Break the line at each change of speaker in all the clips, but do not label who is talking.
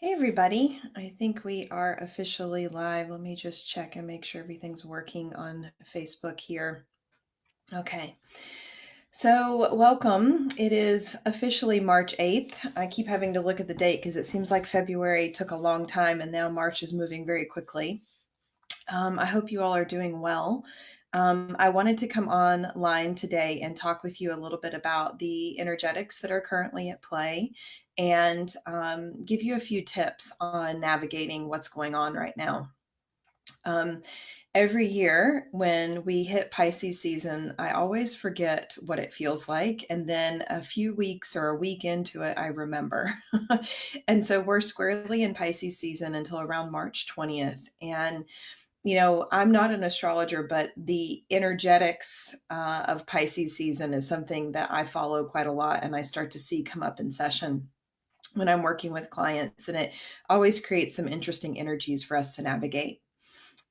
Hey everybody, I think we are officially live. Let me just check and make sure everything's working on Facebook here. Okay, so welcome. It is officially March 8th. I keep having to look at the date because it seems like February took a long time and now March is moving very quickly. I hope you all are doing well. I wanted to come online today and talk with you a little bit about the energetics that are currently at play and give you a few tips on navigating what's going on right now. Um, every year when we hit Pisces season, I always forget what it feels like. And then a few weeks or a week into it, I remember. And so we're squarely in Pisces season until around March 20th. And I'm not an astrologer, but the energetics of Pisces season is something that I follow quite a lot and I start to see come up in session when I'm working with clients. And it always creates some interesting energies for us to navigate.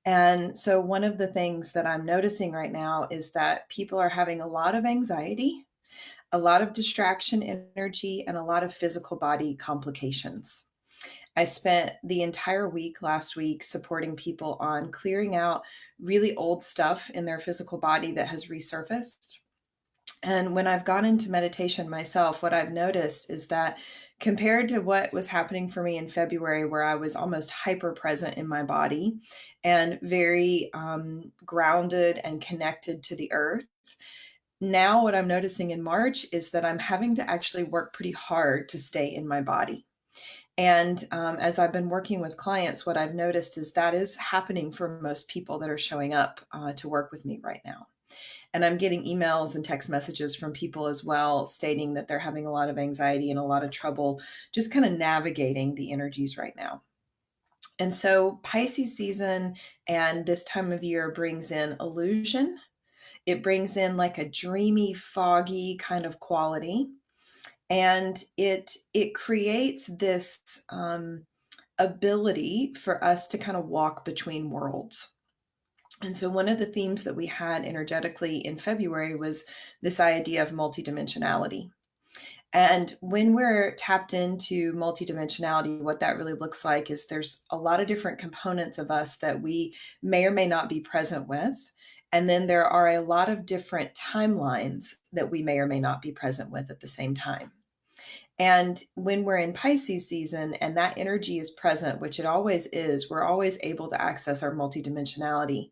And so, one of the things that I'm noticing right now is that people are having a lot of anxiety, a lot of distraction energy, and a lot of physical body complications. I spent the entire week last week supporting people on clearing out really old stuff in their physical body that has resurfaced. And when I've gone into meditation myself, what I've noticed is that compared to what was happening for me in February, where I was almost hyper present in my body and very grounded and connected to the earth, now what I'm noticing in March is that I'm having to actually work pretty hard to stay in my body. And as I've been working with clients, what I've noticed is that is happening for most people that are showing up to work with me right now. And I'm getting emails and text messages from people as well stating that they're having a lot of anxiety and a lot of trouble just kind of navigating the energies right now. And so Pisces season and this time of year brings in illusion. It brings in like a dreamy, foggy kind of quality. And it creates this ability for us to kind of walk between worlds. And so, one of the themes that we had energetically in February was this idea of multidimensionality. And when we're tapped into multidimensionality, what that really looks like is there's a lot of different components of us that we may or may not be present with. And then there are a lot of different timelines that we may or may not be present with at the same time. And when we're in Pisces season and that energy is present, which it always is, we're always able to access our multidimensionality.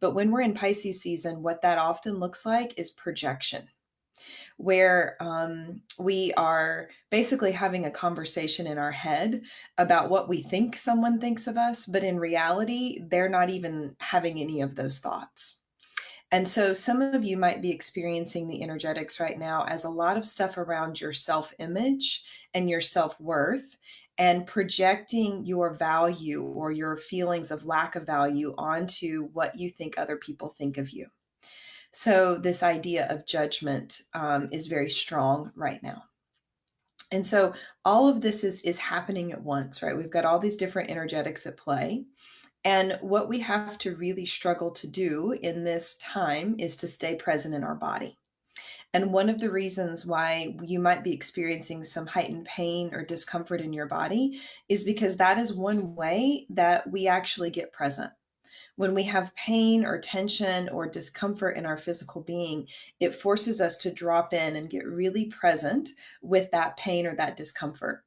But when we're in Pisces season, what that often looks like is projection, where we are basically having a conversation in our head about what we think someone thinks of us. But in reality, they're not even having any of those thoughts. And so some of you might be experiencing the energetics right now as a lot of stuff around your self image and your self worth and projecting your value or your feelings of lack of value onto what you think other people think of you. So this idea of judgment is very strong right now. And so all of this is happening at once, right? We've got all these different energetics at play. And what we have to really struggle to do in this time is to stay present in our body. And one of the reasons why you might be experiencing some heightened pain or discomfort in your body is because that is one way that we actually get present. When we have pain or tension or discomfort in our physical being, it forces us to drop in and get really present with that pain or that discomfort.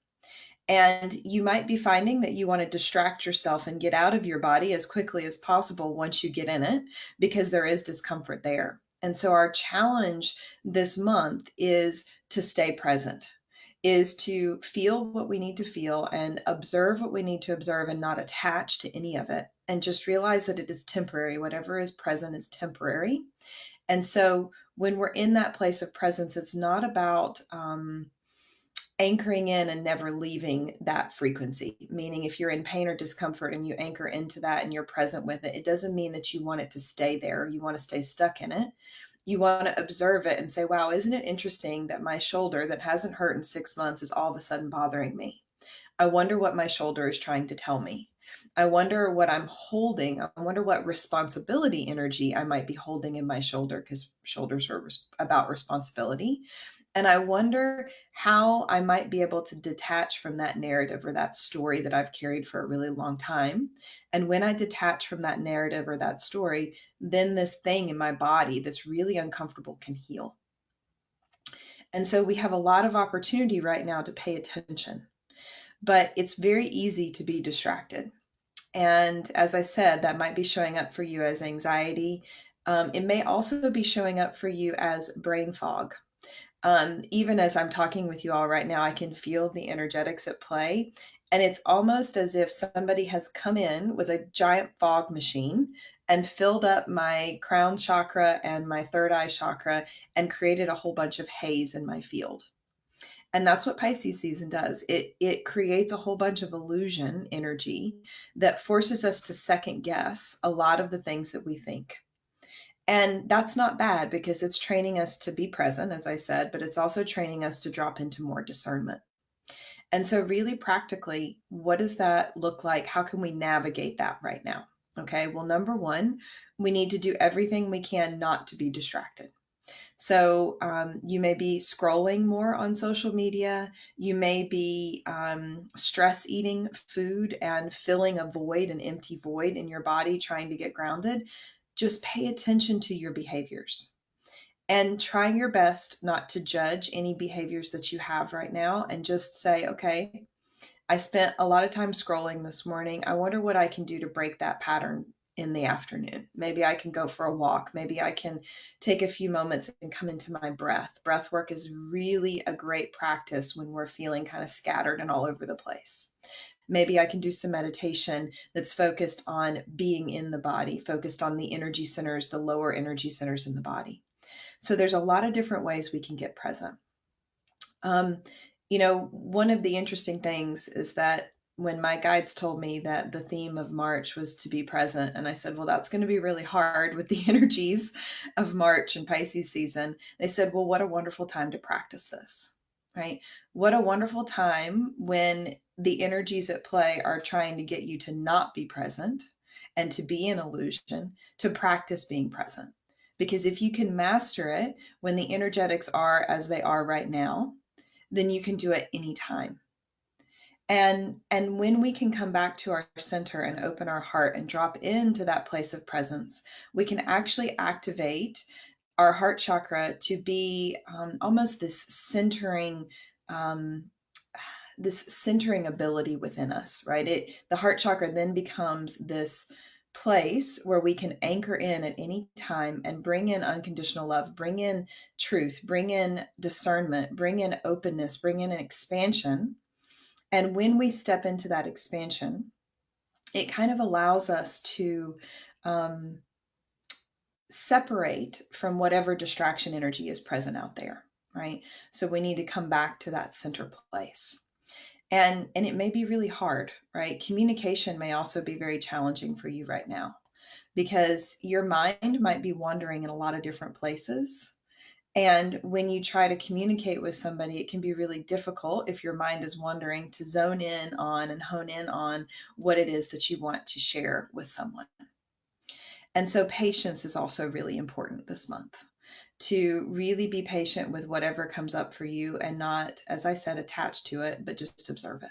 And you might be finding that you want to distract yourself and get out of your body as quickly as possible once you get in it, because there is discomfort there. And so, our challenge this month is to stay present, is to feel what we need to feel and observe what we need to observe and not attach to any of it. And just realize that it is temporary. Whatever is present is temporary. And so, when we're in that place of presence, it's not about, anchoring in and never leaving that frequency. Meaning, if you're in pain or discomfort and you anchor into that and you're present with it, it doesn't mean that you want it to stay there. You want to stay stuck in it. You want to observe it and say, wow, isn't it interesting that my shoulder that hasn't hurt in 6 months is all of a sudden bothering me? I wonder what my shoulder is trying to tell me. I wonder what I'm holding. I wonder what responsibility energy I might be holding in my shoulder, because shoulders are about responsibility. And I wonder how I might be able to detach from that narrative or that story that I've carried for a really long time. And when I detach from that narrative or that story, then this thing in my body that's really uncomfortable can heal. And so we have a lot of opportunity right now to pay attention, but it's very easy to be distracted. And as I said, that might be showing up for you as anxiety. It may also be showing up for you as brain fog. Even as I'm talking with you all right now, I can feel the energetics at play. And it's almost as if somebody has come in with a giant fog machine and filled up my crown chakra and my third eye chakra and created a whole bunch of haze in my field. And that's what Pisces season does. It creates a whole bunch of illusion energy that forces us to second guess a lot of the things that we think. And that's not bad because it's training us to be present, as I said, but it's also training us to drop into more discernment. And so, really practically, what does that look like? How can we navigate that right now? Okay, well, number one, we need to do everything we can not to be distracted. So, you may be scrolling more on social media. You may be stress eating food and filling a void, an empty void in your body, trying to get grounded. Just pay attention to your behaviors and try your best not to judge any behaviors that you have right now and just say, okay, I spent a lot of time scrolling this morning. I wonder what I can do to break that pattern in the afternoon. Maybe I can go for a walk. Maybe I can take a few moments and come into my breath. Breath work is really a great practice when we're feeling kind of scattered and all over the place. Maybe I can do some meditation that's focused on being in the body, focused on the energy centers, the lower energy centers in the body. So there's a lot of different ways we can get present. Um, one of the interesting things is that when my guides told me that the theme of March was to be present, and I said, well, that's going to be really hard with the energies of March and Pisces season. They said, well, what a wonderful time to practice this, right? What a wonderful time when the energies at play are trying to get you to not be present and to be in illusion, to practice being present. Because if you can master it when the energetics are as they are right now, then you can do it anytime. And when we can come back to our center and open our heart and drop into that place of presence, we can actually activate our heart chakra to be almost um, this centering ability within us, right? The heart chakra then becomes this place where we can anchor in at any time and bring in unconditional love, bring in truth, bring in discernment, bring in openness, bring in an expansion. And when we step into that expansion, it kind of allows us to um, separate from whatever distraction energy is present out there, right? So we need to come back to that center place. And it may be really hard, right? Communication may also be very challenging for you right now because your mind might be wandering in a lot of different places. And when you try to communicate with somebody, it can be really difficult if your mind is wandering to zone in on and hone in on what it is that you want to share with someone. And so patience is also really important this month, to really be patient with whatever comes up for you and not, as I said, attach to it, but just observe it.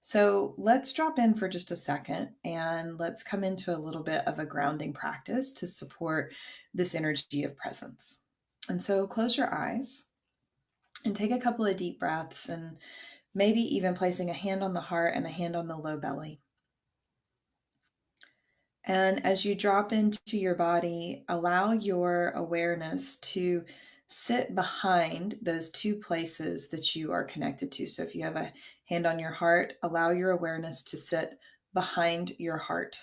So let's drop in for just a second and let's come into a little bit of a grounding practice to support this energy of presence. And so close your eyes and take a couple of deep breaths, and maybe even placing a hand on the heart and a hand on the low belly. And as you drop into your body, allow your awareness to sit behind those two places that you are connected to. So if you have a hand on your heart, allow your awareness to sit behind your heart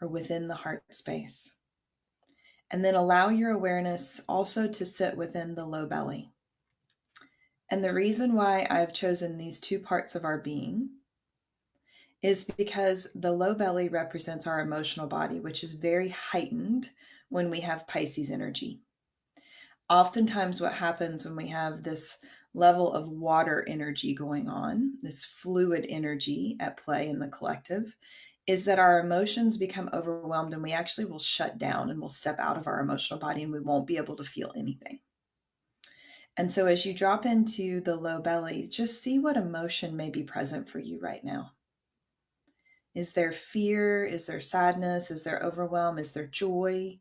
or within the heart space. And then allow your awareness also to sit within the low belly. And the reason why I've chosen these two parts of our being is because the low belly represents our emotional body, which is very heightened when we have Pisces energy. Oftentimes, what happens when we have this level of water energy going on, this fluid energy at play in the collective, is that our emotions become overwhelmed and we actually will shut down and we'll step out of our emotional body and we won't be able to feel anything. And so as you drop into the low belly, just see what emotion may be present for you right now. Is there fear? Is there sadness? Is there overwhelm? Is there joy?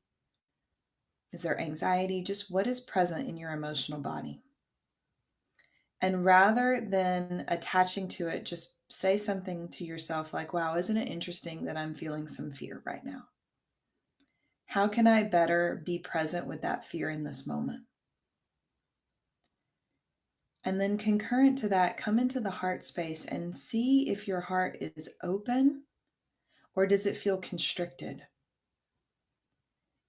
Is there anxiety? Just what is present in your emotional body? And rather than attaching to it, just say something to yourself like, wow, isn't it interesting that I'm feeling some fear right now? How can I better be present with that fear in this moment? And then concurrent to that, come into the heart space and see if your heart is open or does it feel constricted?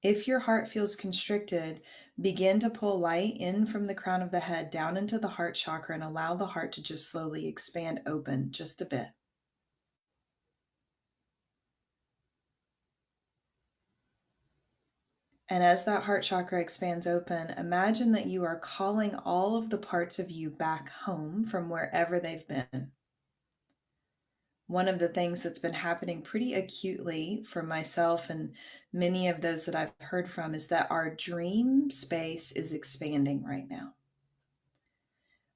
If your heart feels constricted, begin to pull light in from the crown of the head down into the heart chakra and allow the heart to just slowly expand open just a bit. And as that heart chakra expands open, imagine that you are calling all of the parts of you back home from wherever they've been. One of the things that's been happening pretty acutely for myself and many of those that I've heard from is that our dream space is expanding right now.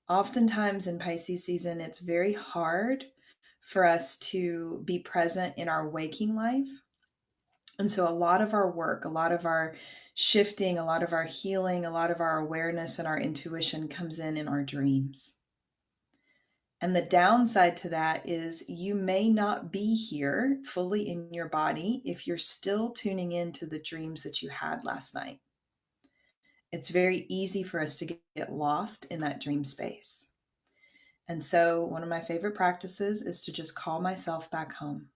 Oftentimes in Pisces season, it's very hard for us to be present in our waking life. And so a lot of our work, a lot of our shifting, a lot of our healing, a lot of our awareness and our intuition comes in our dreams. And the downside to that is you may not be here fully in your body if you're still tuning into the dreams that you had last night. It's very easy for us to get lost in that dream space. And so one of my favorite practices is to just call myself back home.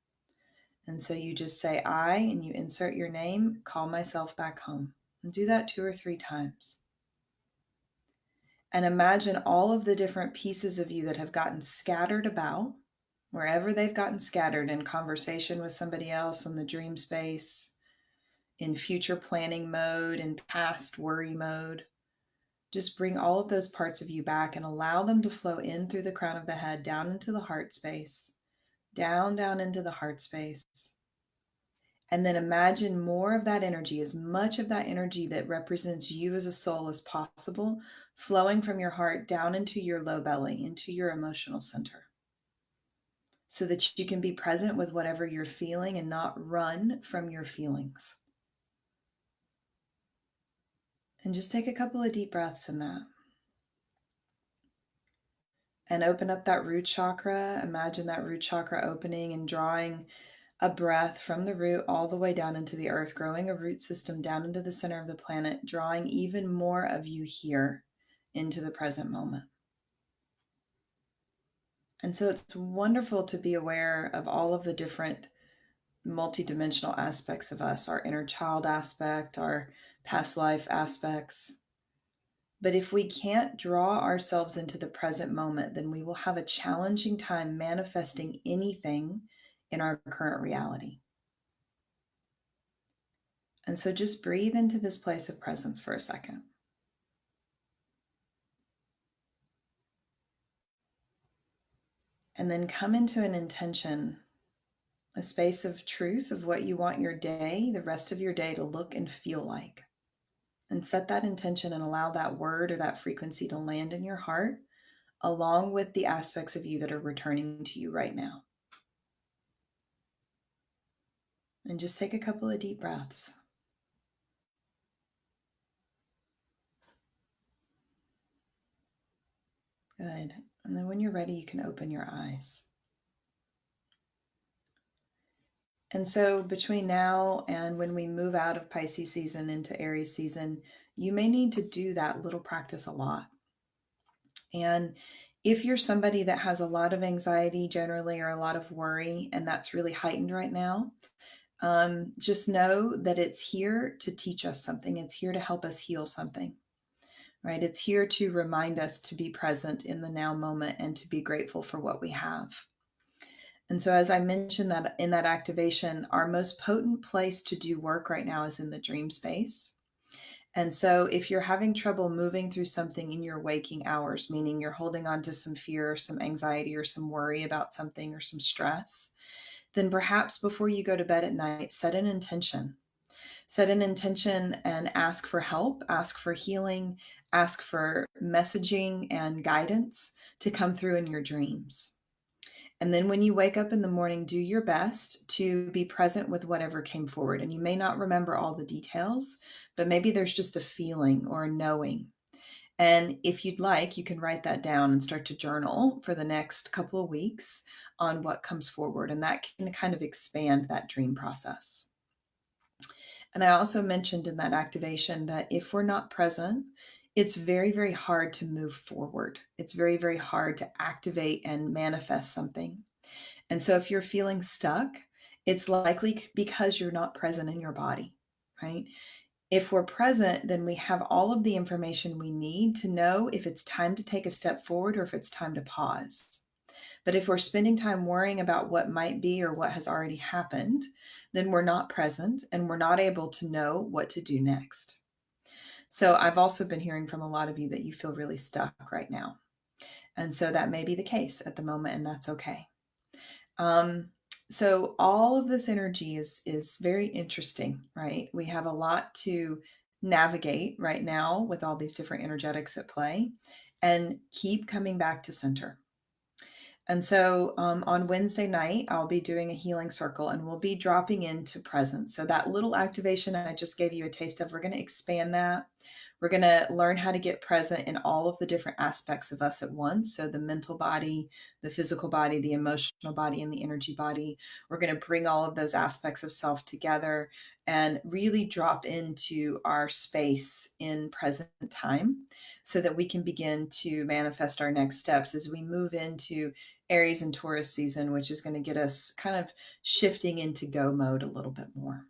And so you just say I and you insert your name, call myself back home. And do that 2 or 3 times. And imagine all of the different pieces of you that have gotten scattered about, wherever they've gotten scattered in conversation with somebody else in the dream space, in future planning mode, in past worry mode. Just bring all of those parts of you back and allow them to flow in through the crown of the head, down into the heart space, down into the heart space. And then imagine more of that energy, as much of that energy that represents you as a soul as possible, flowing from your heart down into your low belly, into your emotional center, so that you can be present with whatever you're feeling and not run from your feelings. And just take a couple of deep breaths in that. And open up that root chakra. Imagine that root chakra opening and drawing a breath from the root all the way down into the earth, growing a root system down into the center of the planet, drawing even more of you here into the present moment. And so it's wonderful to be aware of all of the different multidimensional aspects of us, our inner child aspect, our past life aspects. But if we can't draw ourselves into the present moment, then we will have a challenging time manifesting anything in our current reality. And so just breathe into this place of presence for a second. And then come into an intention, a space of truth of what you want your day, the rest of your day to look and feel like. And set that intention and allow that word or that frequency to land in your heart, along with the aspects of you that are returning to you right now. And just take a couple of deep breaths. Good. And then when you're ready, you can open your eyes. And so between now and when we move out of Pisces season into Aries season, you may need to do that little practice a lot. And if you're somebody that has a lot of anxiety generally or a lot of worry, and that's really heightened right now, just know that it's here to teach us something. It's here to help us heal something, right? It's here to remind us to be present in the now moment and to be grateful for what we have. And so, as I mentioned that in that activation, our most potent place to do work right now is in the dream space. And so, if you're having trouble moving through something in your waking hours, meaning you're holding on to some fear or some anxiety or some worry about something or some stress, then perhaps before you go to bed at night, set an intention. Set an intention and ask for help, ask for healing, ask for messaging and guidance to come through in your dreams. And then when you wake up in the morning, do your best to be present with whatever came forward. And you may not remember all the details, but maybe there's just a feeling or a knowing. And if you'd like, you can write that down and start to journal for the next couple of weeks on what comes forward. And that can kind of expand that dream process. And I also mentioned in that activation that if we're not present, it's very, very hard to move forward. It's very, very hard to activate and manifest something. And so if you're feeling stuck, it's likely because you're not present in your body, right? If we're present, then we have all of the information we need to know if it's time to take a step forward or if it's time to pause. But if we're spending time worrying about what might be or what has already happened, then we're not present and we're not able to know what to do next. So I've also been hearing from a lot of you that you feel really stuck right now. And so that may be the case at the moment, and that's okay. Um, so all of this energy is very interesting, right? We have a lot to navigate right now with all these different energetics at play, and keep coming back to center. And so on Wednesday night, I'll be doing a healing circle and we'll be dropping into presence. So that little activation I just gave you a taste of, we're going to expand that. We're going to learn how to get present in all of the different aspects of us at once. So the mental body, the physical body, the emotional body, and the energy body. We're going to bring all of those aspects of self together and really drop into our space in present time so that we can begin to manifest our next steps as we move into Aries and Taurus season, which is going to get us kind of shifting into go mode a little bit more.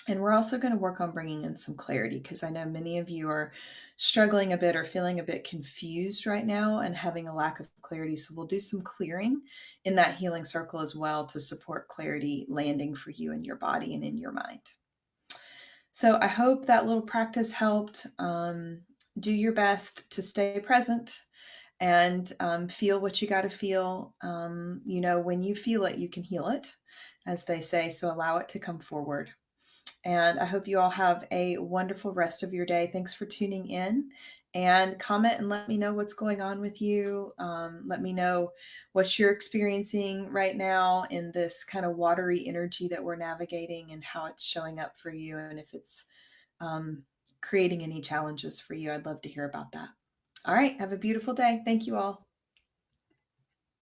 And we're also going to work on bringing in some clarity because I know many of you are struggling a bit or feeling a bit confused right now and having a lack of clarity. So we'll do some clearing in that healing circle as well to support clarity landing for you in your body and in your mind. So I hope that little practice helped. Do your best to stay present and feel what you got to feel. When you feel it, you can heal it, as they say. So allow it to come forward. And I hope you all have a wonderful rest of your day. Thanks for tuning in, and comment and let me know what's going on with you. Let me know what you're experiencing right now in this kind of watery energy that we're navigating and how it's showing up for you. And if it's creating any challenges for you, I'd love to hear about that. All right. Have a beautiful day. Thank you all.